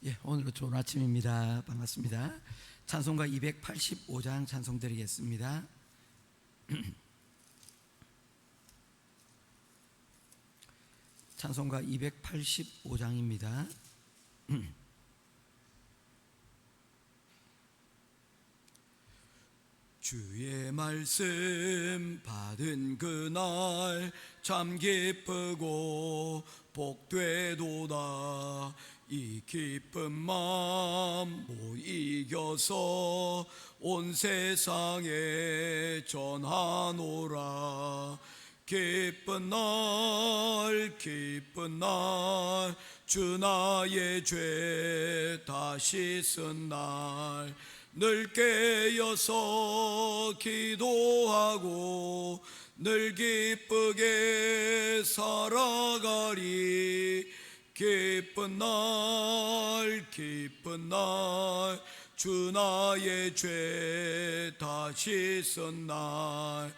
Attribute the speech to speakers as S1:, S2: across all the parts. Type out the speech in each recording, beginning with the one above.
S1: 예, 오늘도 좋은 아침입니다. 반갑습니다. 찬송가 285장 찬송 드리겠습니다. 찬송가 285장입니다. 주의 말씀 받은 그날 참 기쁘고 복되도다. 이 기쁜 마음 못 이겨서 온 세상에 전하노라. 기쁜 날 주 나의 죄 다 씻은 날 늘 깨어서 기도하고 늘 기쁘게 살아가리. 기쁜 날 주 나의 죄 다 씻은 날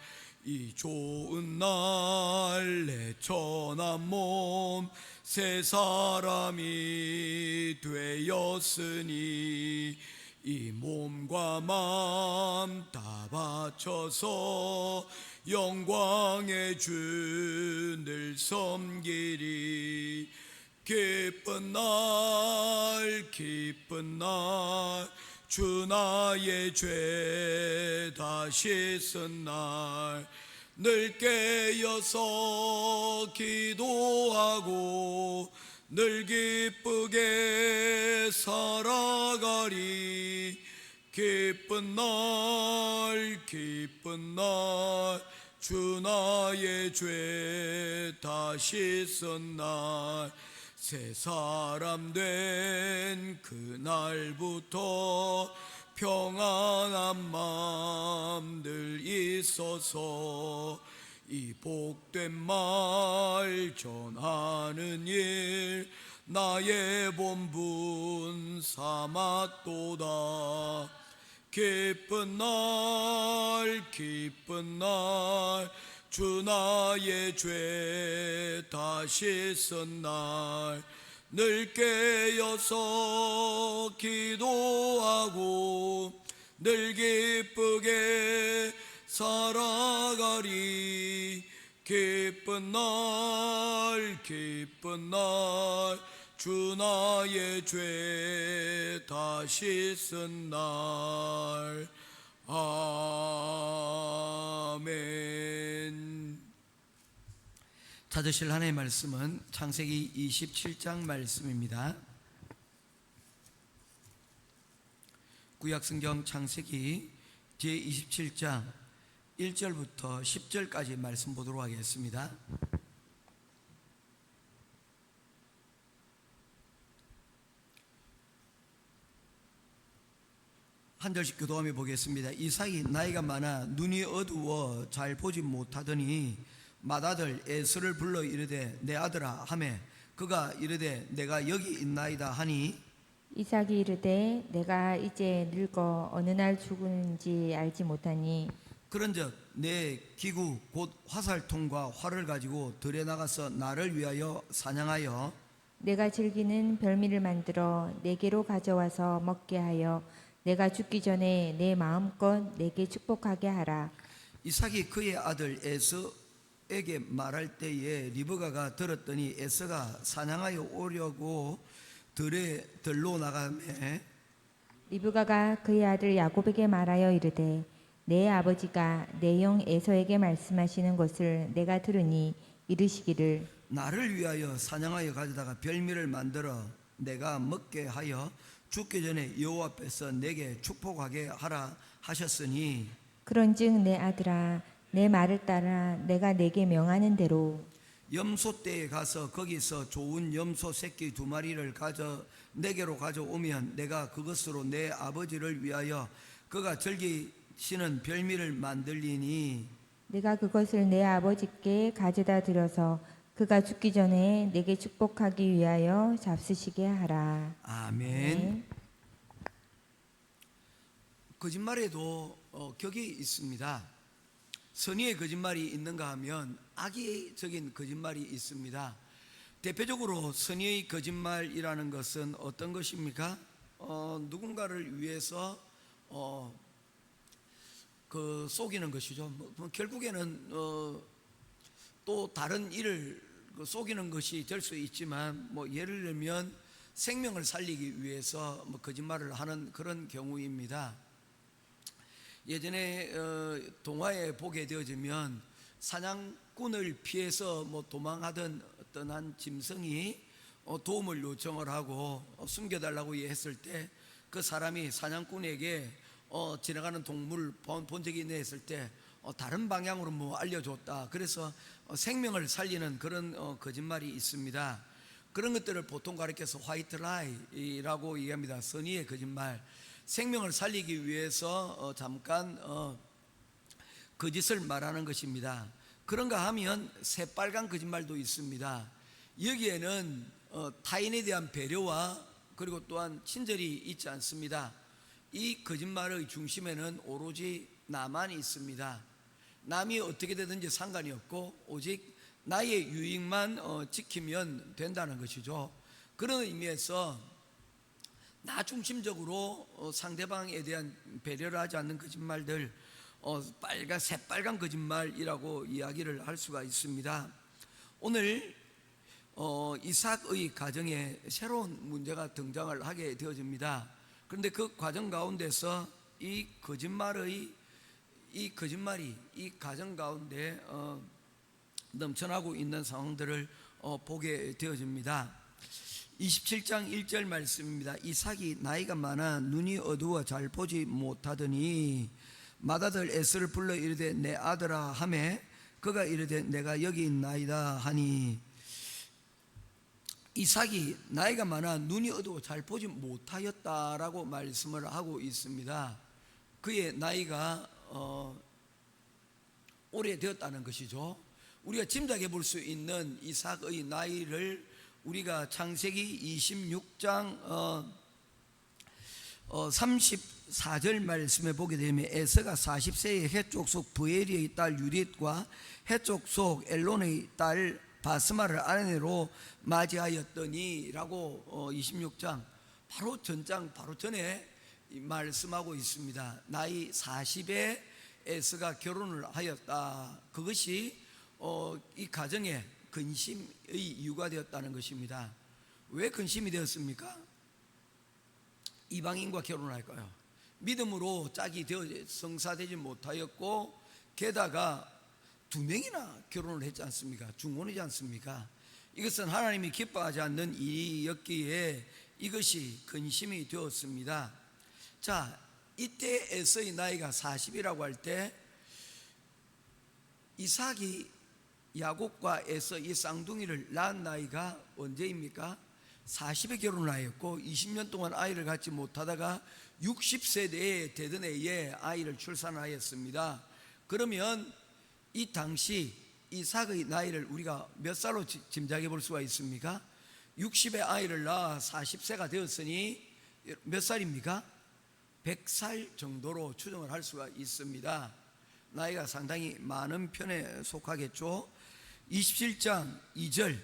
S1: 이 좋은 날 내 천한 몸 새 사람이 되었으니 이 몸과 마음 다 바쳐서 영광의 주 늘 섬기리. 기쁜 날 주 나의 죄 다 씻은 날 늘 깨어서 기도하고 늘 기쁘게 살아가리. 기쁜 날 주 나의 죄 다 씻은 날 새 사람 된 그날부터 평안한 마음 늘 있어서 이 복된 말 전하는 일 나의 본분 삼았도다. 기쁜 날 주 나의 죄 다 씻은 날 늘 깨어서 기도하고 늘 기쁘게 살아가리. 기쁜 날 주 나의 죄 다 씻은 날. 아멘. 찾으실 하나님의 말씀은 창세기 27장 말씀입니다. 구약성경 창세기 제27장 1절부터 10절까지 말씀 보도록 하겠습니다. 한 절씩 교도하며 보겠습니다. 이삭이 나이가 많아 눈이 어두워 잘 보지 못하더니 맏아들 에서를 불러 이르되 내 아들아 하매 그가 이르되 내가 여기 있나이다 하니
S2: 이삭이 이르되 내가 이제 늙어 어느 날 죽은지 알지 못하니
S1: 그런즉 내 기구 곧 화살통과 활을 가지고 들에 나가서 나를 위하여 사냥하여
S2: 내가 즐기는 별미를 만들어 내게로 가져와서 먹게 하여 내가 죽기 전에 내 마음껏 내게 축복하게 하라.
S1: 이삭이 그의 아들 에서에게 말할 때에 리브가가 들었더니 에서가 사냥하여 오려고 들로 나가매
S2: 리브가가 그의 아들 야곱에게 말하여 이르되 내 아버지가 내 형 에서에게 말씀하시는 것을 내가 들으니 이르시기를
S1: 나를 위하여 사냥하여 가져다가 별미를 만들어 내가 먹게 하여 죽기 전에 여호와 앞에서 내게 축복하게 하라 하셨으니
S2: 그런즉 내 아들아 내 말을 따라 내가 내게 명하는 대로
S1: 염소 떼에 가서 거기서 좋은 염소 새끼 2마리를 내게로 가져오면 내가 그것으로 내 아버지를 위하여 그가 즐기시는 별미를 만들리니
S2: 내가 그것을 내 아버지께 가져다 드려서 그가 죽기 전에 내게 축복하기 위하여 잡수시게 하라.
S1: 아멘.
S2: 네.
S1: 거짓말에도 격이 있습니다. 선의의 거짓말이 있는가 하면 악의적인 거짓말이 있습니다. 대표적으로 선의의 거짓말이라는 것은 어떤 것입니까? 누군가를 위해서 속이는 것이죠. 결국에는 또 다른 일을 속이는 것이 될 수 있지만, 예를 들면 생명을 살리기 위해서 거짓말을 하는 그런 경우입니다. 예전에 동화에 보게 되어지면 사냥꾼을 피해서 도망하던 어떤 한 짐승이 도움을 요청을 하고 숨겨달라고 했을 때, 그 사람이 사냥꾼에게 지나가는 동물 본 적이 있네 했을 때 다른 방향으로 알려줬다. 그래서 생명을 살리는 그런 거짓말이 있습니다. 그런 것들을 보통 가리켜서 화이트 라이라고 얘기합니다. 선의의 거짓말. 생명을 살리기 위해서 잠깐 거짓을 말하는 것입니다. 그런가 하면 새빨간 거짓말도 있습니다. 여기에는 타인에 대한 배려와 그리고 또한 친절이 있지 않습니다. 이 거짓말의 중심에는 오로지 나만이 있습니다. 남이 어떻게 되든지 상관이 없고 오직 나의 유익만 지키면 된다는 것이죠. 그런 의미에서 나 중심적으로 상대방에 대한 배려를 하지 않는 거짓말들, 새빨간 거짓말이라고 이야기를 할 수가 있습니다. 오늘 이삭의 가정에 새로운 문제가 등장을 하게 되어집니다. 그런데 그 과정 가운데서 이 거짓말이 이 가정 가운데 넘쳐나고 있는 상황들을 보게 되어집니다. 27장 1절 말씀입니다. 이삭이 나이가 많아 눈이 어두워 잘 보지 못하더니 맏아들 에서를 불러 이르되 내 아들아 하매 그가 이르되 내가 여기 있나이다 하니, 이삭이 나이가 많아 눈이 어두워 잘 보지 못하였다라고 말씀을 하고 있습니다. 그의 나이가 오래되었다는 것이죠. 우리가 짐작해 볼 수 있는 이삭의 나이를 우리가 창세기 26장 34절 말씀에 보게 되면, 에서가 40세에 해쪽 속 부엘리의 딸 유릿과 해쪽 속 엘론의 딸 바스마를 아내로 맞이하였더니 라고 26장 바로 전장 바로 전에 말씀하고 있습니다. 나이 40에 에서가 결혼을 하였다. 그것이 이 가정에 근심의 이유가 되었다는 것입니다. 왜 근심이 되었습니까? 이방인과 결혼할까요? 믿음으로 짝이 되어 성사되지 못하였고, 게다가 2명이나 결혼을 했지 않습니까? 중혼이지 않습니까? 이것은 하나님이 기뻐하지 않는 일이었기에 이것이 근심이 되었습니다. 자, 이때 에서의 나이가 40이라고 할 때 이삭이 야곱과 에서 이 쌍둥이를 낳은 나이가 언제입니까? 40에 결혼을 하였고 20년 동안 아이를 갖지 못하다가 60세대에 되던 해에 아이를 출산하였습니다. 그러면 이 당시 이삭의 나이를 우리가 몇 살로 짐작해 볼 수가 있습니까? 60에 아이를 낳아 40세가 되었으니 몇 살입니까? 100살 정도로 추정을 할 수가 있습니다. 나이가 상당히 많은 편에 속하겠죠. 27장 2절,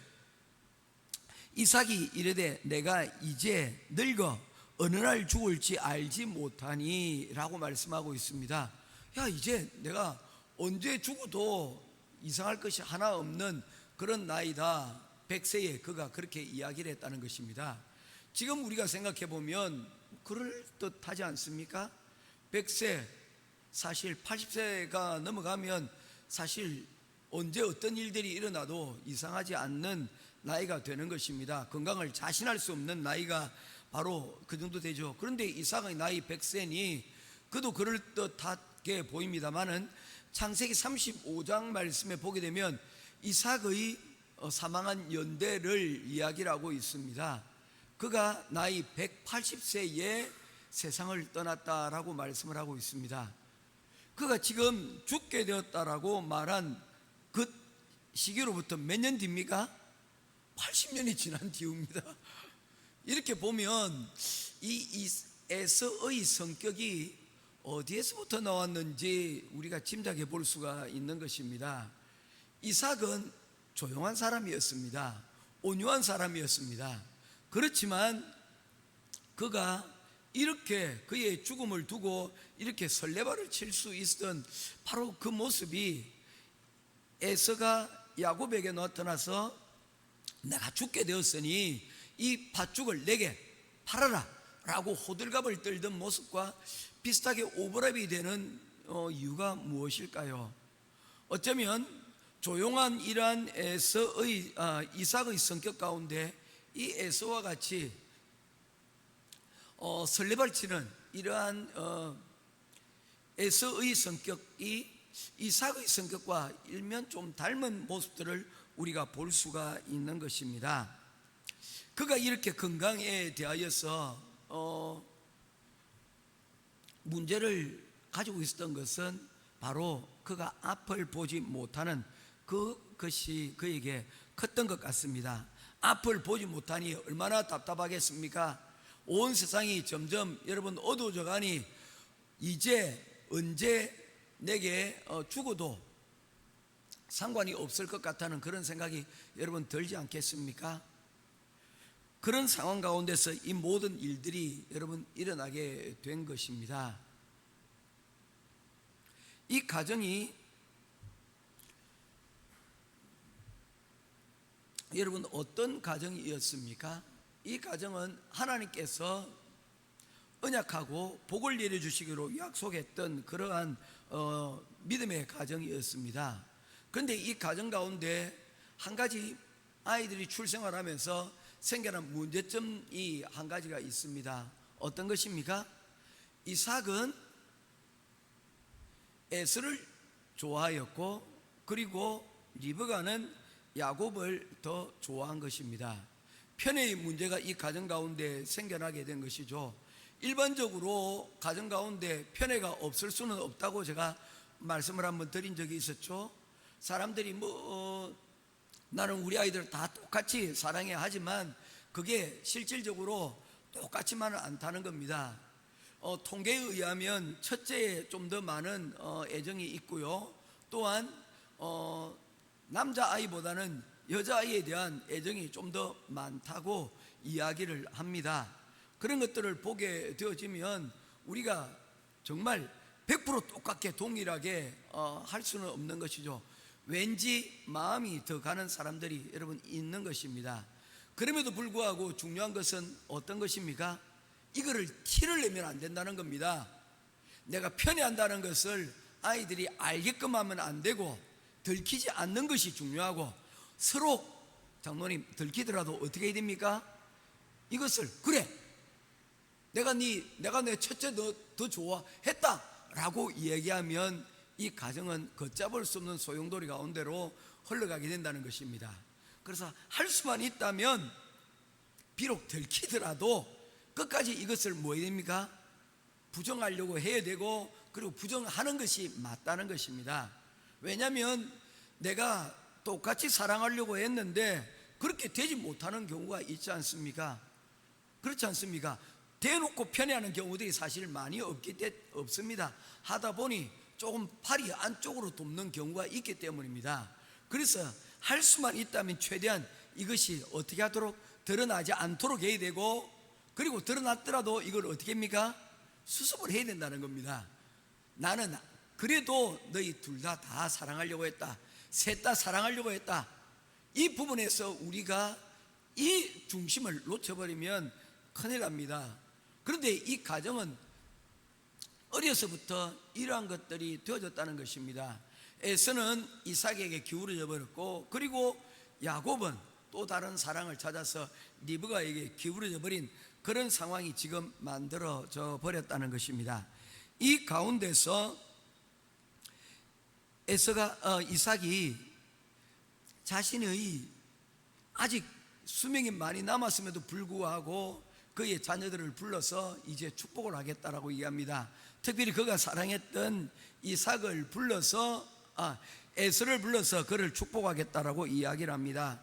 S1: 이삭이 이르되 내가 이제 늙어 어느 날 죽을지 알지 못하니 라고 말씀하고 있습니다. 이제 내가 언제 죽어도 이상할 것이 하나 없는 그런 나이다. 100세에 그가 그렇게 이야기를 했다는 것입니다. 지금 우리가 생각해 보면 그럴듯하지 않습니까? 100세, 사실 80세가 넘어가면 사실 언제 어떤 일들이 일어나도 이상하지 않는 나이가 되는 것입니다. 건강을 자신할 수 없는 나이가 바로 그 정도 되죠. 그런데 이삭의 나이 100세니 그도 그럴듯하게 보입니다만은 창세기 35장 말씀에 보게 되면 이삭의 사망한 연대를 이야기를 하고 있습니다. 그가 나이 180세에 세상을 떠났다라고 말씀을 하고 있습니다. 그가 지금 죽게 되었다라고 말한 그 시기로부터 몇 년 뒤입니까? 80년이 지난 뒤입니다. 이렇게 보면 이 에서의 성격이 어디에서부터 나왔는지 우리가 짐작해 볼 수가 있는 것입니다. 이삭은 조용한 사람이었습니다. 온유한 사람이었습니다. 그렇지만 그가 이렇게 그의 죽음을 두고 이렇게 설레발을 칠 수 있었던 바로 그 모습이 에서가 야곱에게 나타나서 내가 죽게 되었으니 이 팥죽을 내게 팔아라 라고 호들갑을 떨던 모습과 비슷하게 오버랩이 되는 이유가 무엇일까요? 어쩌면 조용한 이러한 이삭의 성격 가운데 이 에서와 같이 설레발치는 이러한 에서의 성격이 이삭의 성격과 일면 좀 닮은 모습들을 우리가 볼 수가 있는 것입니다. 그가 이렇게 건강에 대하여서 문제를 가지고 있었던 것은 바로 그가 앞을 보지 못하는 그것이 그에게 컸던 것 같습니다. 앞을 보지 못하니 얼마나 답답하겠습니까? 온 세상이 점점 여러분 어두워져 가니 이제 언제 내게 죽어도 상관이 없을 것 같다는 그런 생각이 여러분 들지 않겠습니까? 그런 상황 가운데서 이 모든 일들이 여러분 일어나게 된 것입니다. 이 가정이 여러분 어떤 가정이었습니까? 이 가정은 하나님께서 언약하고 복을 내려주시기로 약속했던 그러한 믿음의 가정이었습니다. 그런데 이 가정 가운데 한 가지 아이들이 출생하면서 생겨난 문제점이 한 가지가 있습니다. 어떤 것입니까? 이삭은 에서를 좋아하였고 그리고 리브가는 야곱을 더 좋아한 것입니다. 편애의 문제가 이 가정 가운데 생겨나게 된 것이죠. 일반적으로 가정 가운데 편애가 없을 수는 없다고 제가 말씀을 한번 드린 적이 있었죠. 사람들이 나는 우리 아이들 다 똑같이 사랑해 하지만 그게 실질적으로 똑같지만은 않다는 겁니다. 통계에 의하면 첫째에 좀 더 많은 애정이 있고요. 또한 남자아이보다는 여자아이에 대한 애정이 좀 더 많다고 이야기를 합니다. 그런 것들을 보게 되어지면 우리가 정말 100% 똑같게 동일하게 할 수는 없는 것이죠. 왠지 마음이 더 가는 사람들이 여러분 있는 것입니다. 그럼에도 불구하고 중요한 것은 어떤 것입니까? 이거를 티를 내면 안 된다는 겁니다. 내가 편애한다는 것을 아이들이 알게끔 하면 안 되고 들키지 않는 것이 중요하고 서로 장로님 들키더라도 어떻게 해야 됩니까? 이것을 그래 내가 내 첫째 너 더 좋아했다 라고 얘기하면 이 가정은 걷잡을 수 없는 소용돌이 가운데로 흘러가게 된다는 것입니다. 그래서 할 수만 있다면 비록 들키더라도 끝까지 이것을 뭐 해야 됩니까? 부정하려고 해야 되고 그리고 부정하는 것이 맞다는 것입니다. 왜냐하면 내가 똑같이 사랑하려고 했는데 그렇게 되지 못하는 경우가 있지 않습니까? 그렇지 않습니까? 대놓고 편애하는 경우들이 사실 많이 없습니다. 하다 보니 조금 팔이 안쪽으로 돕는 경우가 있기 때문입니다. 그래서 할 수만 있다면 최대한 이것이 어떻게 하도록 드러나지 않도록 해야 되고 그리고 드러났더라도 이걸 어떻게 합니까? 수습을 해야 된다는 겁니다. 나는 그래도 너희 둘 다 사랑하려고 했다. 셋 다 사랑하려고 했다. 이 부분에서 우리가 이 중심을 놓쳐버리면 큰일 납니다. 그런데 이 가정은 어려서부터 이러한 것들이 되어졌다는 것입니다. 에서는 이삭에게 기울어져 버렸고 그리고 야곱은 또 다른 사랑을 찾아서 리브가에게 기울어져 버린 그런 상황이 지금 만들어져 버렸다는 것입니다. 이 가운데서 이삭이 자신의 아직 수명이 많이 남았음에도 불구하고 그의 자녀들을 불러서 이제 축복을 하겠다라고 얘기합니다. 특별히 그가 사랑했던 이삭을 불러서 에서를 불러서 그를 축복하겠다라고 이야기를 합니다.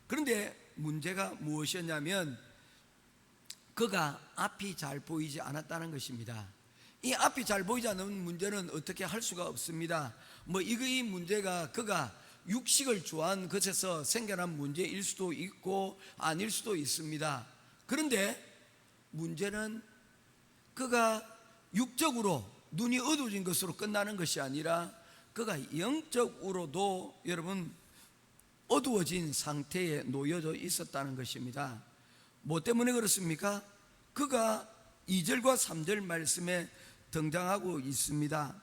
S1: 그런데 문제가 무엇이었냐면 그가 앞이 잘 보이지 않았다는 것입니다. 이 앞이 잘 보이지 않는 문제는 어떻게 할 수가 없습니다. 이 문제가 그가 육식을 좋아한 것에서 생겨난 문제일 수도 있고 아닐 수도 있습니다. 그런데 문제는 그가 육적으로 눈이 어두워진 것으로 끝나는 것이 아니라 그가 영적으로도 여러분 어두워진 상태에 놓여져 있었다는 것입니다. 뭐 때문에 그렇습니까? 그가 2절과 3절 말씀에 등장하고 있습니다.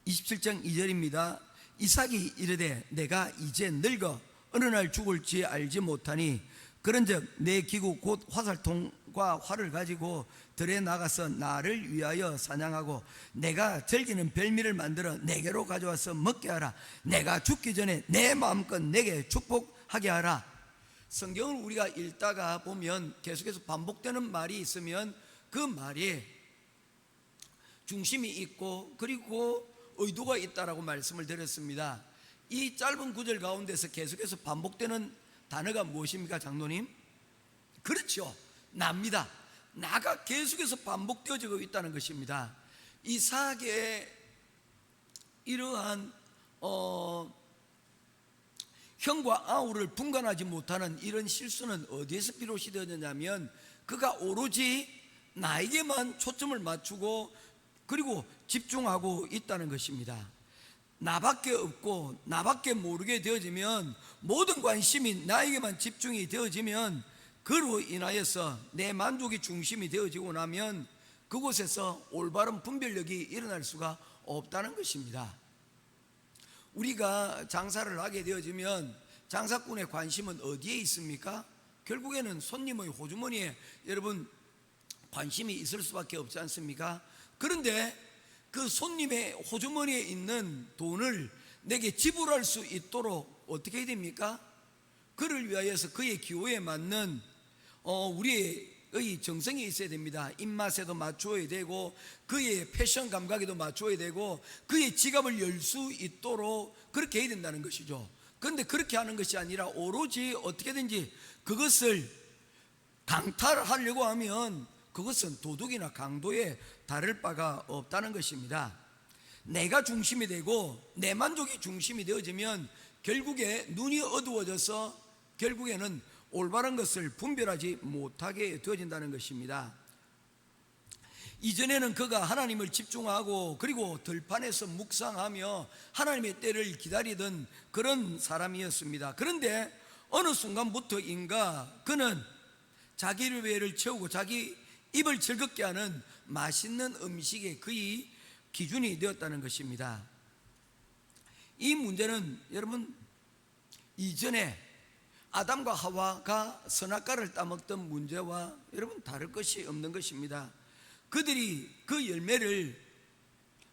S1: 27장 2절입니다. 이삭이 이르되 내가 이제 늙어 어느 날 죽을지 알지 못하니 그런즉 내 기구 곧 화살통과 활을 가지고 들에 나가서 나를 위하여 사냥하고 내가 즐기는 별미를 만들어 내게로 가져와서 먹게 하라. 내가 죽기 전에 내 마음껏 내게 축복하게 하라. 성경을 우리가 읽다가 보면 계속해서 반복되는 말이 있으면 그 말이 중심이 있고 그리고 의도가 있다라고 말씀을 드렸습니다. 이 짧은 구절 가운데서 계속해서 반복되는 단어가 무엇입니까, 장로님? 그렇죠, 나입니다. 나가 계속해서 반복되어지고 있다는 것입니다. 이삭의 이러한 형과 아우를 분간하지 못하는 이런 실수는 어디에서 비롯이 되었냐면 그가 오로지 나에게만 초점을 맞추고 그리고 집중하고 있다는 것입니다. 나밖에 없고 나밖에 모르게 되어지면 모든 관심이 나에게만 집중이 되어지면 그로 인하여서 내 만족이 중심이 되어지고 나면 그곳에서 올바른 분별력이 일어날 수가 없다는 것입니다. 우리가 장사를 하게 되어지면 장사꾼의 관심은 어디에 있습니까? 결국에는 손님의 호주머니에 여러분 관심이 있을 수밖에 없지 않습니까? 그런데 그 손님의 호주머니에 있는 돈을 내게 지불할 수 있도록 어떻게 해야 됩니까? 그를 위하여서 그의 기호에 맞는 우리의 정성이 있어야 됩니다. 입맛에도 맞추어야 되고 그의 패션 감각에도 맞추어야 되고 그의 지갑을 열 수 있도록 그렇게 해야 된다는 것이죠. 그런데 그렇게 하는 것이 아니라 오로지 어떻게든지 그것을 강탈하려고 하면 그것은 도둑이나 강도에 다를 바가 없다는 것입니다. 내가 중심이 되고 내 만족이 중심이 되어지면 결국에 눈이 어두워져서 결국에는 올바른 것을 분별하지 못하게 되어진다는 것입니다. 이전에는 그가 하나님을 집중하고 그리고 들판에서 묵상하며 하나님의 때를 기다리던 그런 사람이었습니다. 그런데 어느 순간부터인가 그는 자기를 배를 채우고 자기 입을 즐겁게 하는 맛있는 음식의 그의 기준이 되었다는 것입니다. 이 문제는 여러분 이전에 아담과 하와가 선악과를 따먹던 문제와 여러분 다를 것이 없는 것입니다. 그들이 그 열매를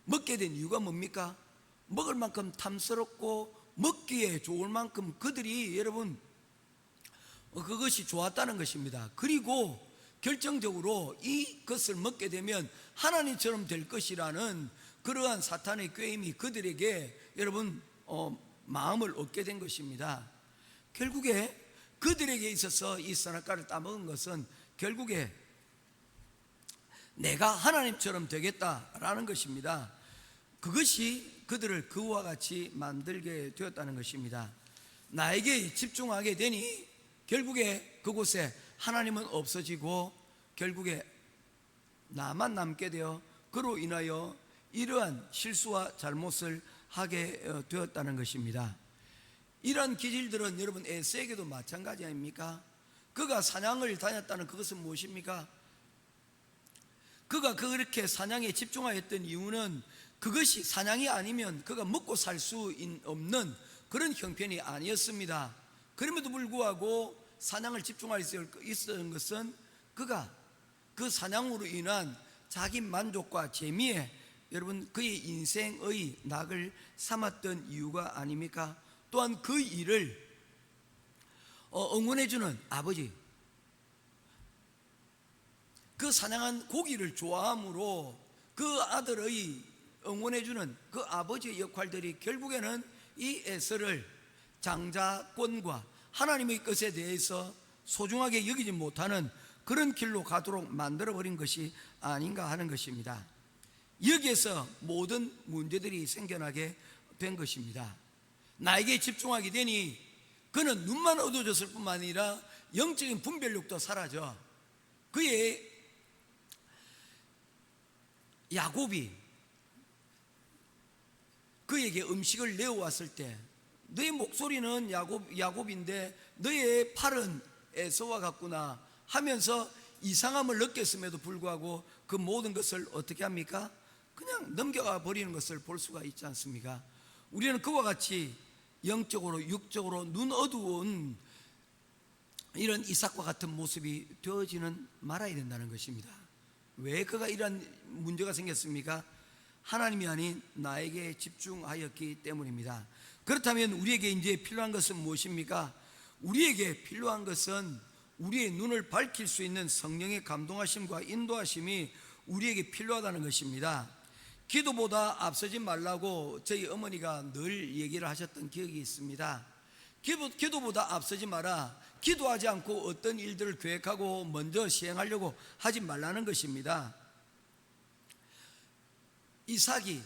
S1: 먹게 된 이유가 뭡니까? 먹을 만큼 탐스럽고 먹기에 좋을 만큼 그들이 여러분 그것이 좋았다는 것입니다. 그리고 결정적으로 이것을 먹게 되면 하나님처럼 될 것이라는 그러한 사탄의 꾀임이 그들에게 여러분 마음을 얻게 된 것입니다. 결국에 그들에게 있어서 이 선악과를 따먹은 것은 결국에 내가 하나님처럼 되겠다라는 것입니다. 그것이 그들을 그와 같이 만들게 되었다는 것입니다. 나에게 집중하게 되니 결국에 그곳에 하나님은 없어지고 결국에 나만 남게 되어 그로 인하여 이러한 실수와 잘못을 하게 되었다는 것입니다. 이러한 기질들은 여러분 에서에게도 마찬가지 아닙니까? 그가 사냥을 다녔다는 그것은 무엇입니까? 그가 그렇게 사냥에 집중하였던 이유는 그것이 사냥이 아니면 그가 먹고 살 수 없는 그런 형편이 아니었습니다. 그럼에도 불구하고 사냥을 집중할 수 있었던 것은 그가 그 사냥으로 인한 자기 만족과 재미에 여러분 그의 인생의 낙을 삼았던 이유가 아닙니까? 또한 그 일을 응원해주는 아버지, 그 사냥한 고기를 좋아함으로 그 아들의 응원해주는 그 아버지의 역할들이 결국에는 이 에서를 장자권과 하나님의 것에 대해서 소중하게 여기지 못하는 그런 길로 가도록 만들어버린 것이 아닌가 하는 것입니다. 여기에서 모든 문제들이 생겨나게 된 것입니다. 나에게 집중하게 되니 그는 눈만 어두워졌을 뿐만 아니라 영적인 분별력도 사라져. 그의 야곱이 그에게 음식을 내어왔을 때 너의 목소리는 야곱인데 너의 팔은 에서와 같구나 하면서 이상함을 느꼈음에도 불구하고 그 모든 것을 어떻게 합니까? 그냥 넘겨가 버리는 것을 볼 수가 있지 않습니까? 우리는 그와 같이 영적으로 육적으로 눈 어두운 이런 이삭과 같은 모습이 되어지는 말아야 된다는 것입니다. 왜 그가 이런 문제가 생겼습니까? 하나님이 아닌 나에게 집중하였기 때문입니다. 그렇다면 우리에게 이제 필요한 것은 무엇입니까? 우리에게 필요한 것은 우리의 눈을 밝힐 수 있는 성령의 감동하심과 인도하심이 우리에게 필요하다는 것입니다. 기도보다 앞서지 말라고 저희 어머니가 늘 얘기를 하셨던 기억이 있습니다. 기도보다 앞서지 마라. 기도하지 않고 어떤 일들을 계획하고 먼저 시행하려고 하지 말라는 것입니다. 이삭이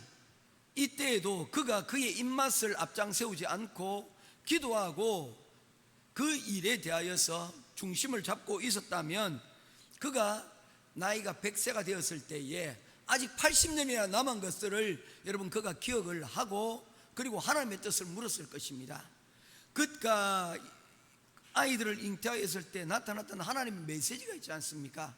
S1: 이때에도 그가 그의 입맛을 앞장 세우지 않고 기도하고 그 일에 대하여서 중심을 잡고 있었다면 그가 나이가 100세가 되었을 때에 아직 80년이나 남은 것들을 여러분 그가 기억을 하고 그리고 하나님의 뜻을 물었을 것입니다. 그가 아이들을 잉태하였을 때 나타났던 하나님의 메시지가 있지 않습니까?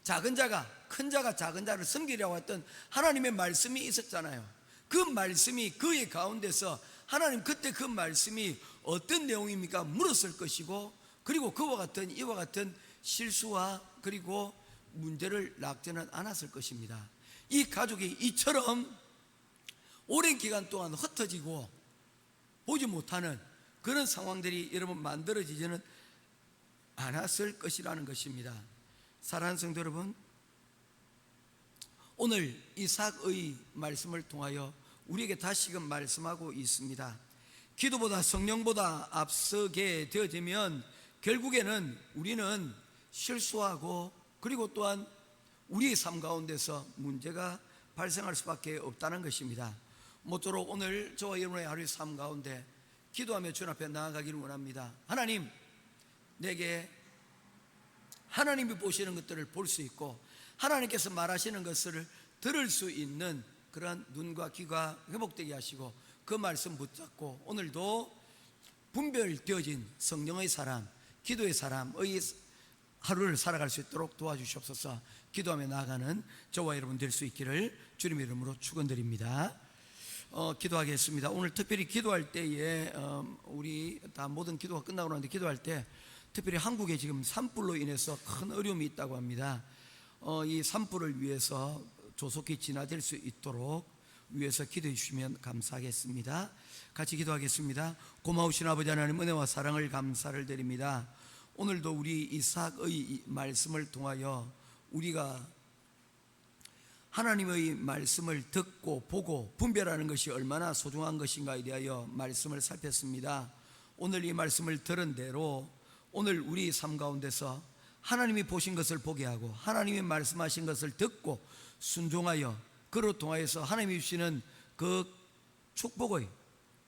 S1: 작은 자가 큰 자가 작은 자를 섬기려고 했던 하나님의 말씀이 있었잖아요. 그 말씀이 그의 가운데서 하나님 그때 그 말씀이 어떤 내용입니까? 물었을 것이고 그리고 그와 같은 이와 같은 실수와 그리고 문제를 낙제는 않았을 것입니다. 이 가족이 이처럼 오랜 기간 동안 흩어지고 보지 못하는 그런 상황들이 여러분 만들어지지는 않았을 것이라는 것입니다. 사랑하는 성도 여러분, 오늘 이삭의 말씀을 통하여 우리에게 다시금 말씀하고 있습니다. 기도보다 성령보다 앞서게 되어지면 결국에는 우리는 실수하고 그리고 또한 우리의 삶 가운데서 문제가 발생할 수밖에 없다는 것입니다. 모쪼록 오늘 저와 여러분의 하루의 삶 가운데 기도하며 주님 앞에 나아가기를 원합니다. 하나님, 내게 하나님이 보시는 것들을 볼 수 있고 하나님께서 말하시는 것을 들을 수 있는 그런 눈과 귀가 회복되게 하시고 그 말씀 붙잡고 오늘도 분별되어진 성령의 사람, 기도의 사람의 하루를 살아갈 수 있도록 도와주시옵소서. 기도하며 나아가는 저와 여러분 될 수 있기를 주님의 이름으로 축원드립니다. 기도하겠습니다. 오늘 특별히 기도할 때에 우리 다 모든 기도가 끝나고 나는데 기도할 때 특별히 한국에 지금 산불로 인해서 큰 어려움이 있다고 합니다. 이 산불을 위해서 조속히 진화될 수 있도록 위해서 기도해 주시면 감사하겠습니다. 같이 기도하겠습니다. 고마우신 아버지 하나님, 은혜와 사랑을 감사를 드립니다. 오늘도 우리 이삭의 말씀을 통하여 우리가 하나님의 말씀을 듣고 보고 분별하는 것이 얼마나 소중한 것인가에 대하여 말씀을 살폈습니다. 오늘 이 말씀을 들은 대로 오늘 우리 삶 가운데서 하나님이 보신 것을 보게 하고 하나님이 말씀하신 것을 듣고 순종하여 그로 통하여서 하나님이 주시는 그 축복의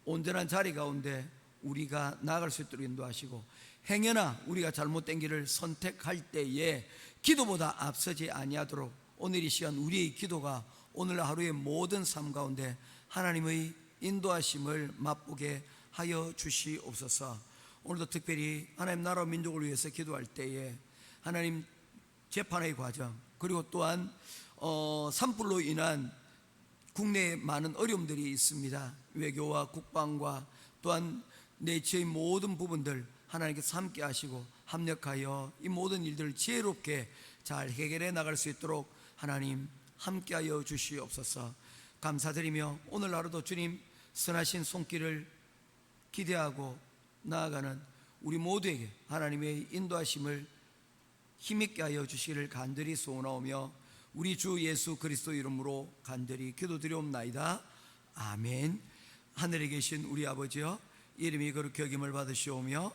S1: 온전한 자리 가운데 우리가 나아갈 수 있도록 인도하시고 행여나 우리가 잘못된 길을 선택할 때에 기도보다 앞서지 아니하도록 오늘 이 시간 우리의 기도가 오늘 하루의 모든 삶 가운데 하나님의 인도하심을 맛보게 하여 주시옵소서. 오늘도 특별히 하나님 나라와 민족을 위해서 기도할 때에 하나님 재판의 과정 그리고 또한 산불로 인한 국내에 많은 어려움들이 있습니다. 외교와 국방과 또한 내처의 모든 부분들 하나님께서 함께 하시고 합력하여 이 모든 일들을 지혜롭게 잘 해결해 나갈 수 있도록 하나님 함께하여 주시옵소서. 감사드리며 오늘 하루도 주님 선하신 손길을 기대하고 나아가는 우리 모두에게 하나님의 인도하심을 힘있게 하여 주시기를 간절히 소원하오며 우리 주 예수 그리스도 이름으로 간절히 기도드리옵나이다. 아멘. 하늘에 계신 우리 아버지여, 이름이 거룩히 여김을 받으시오며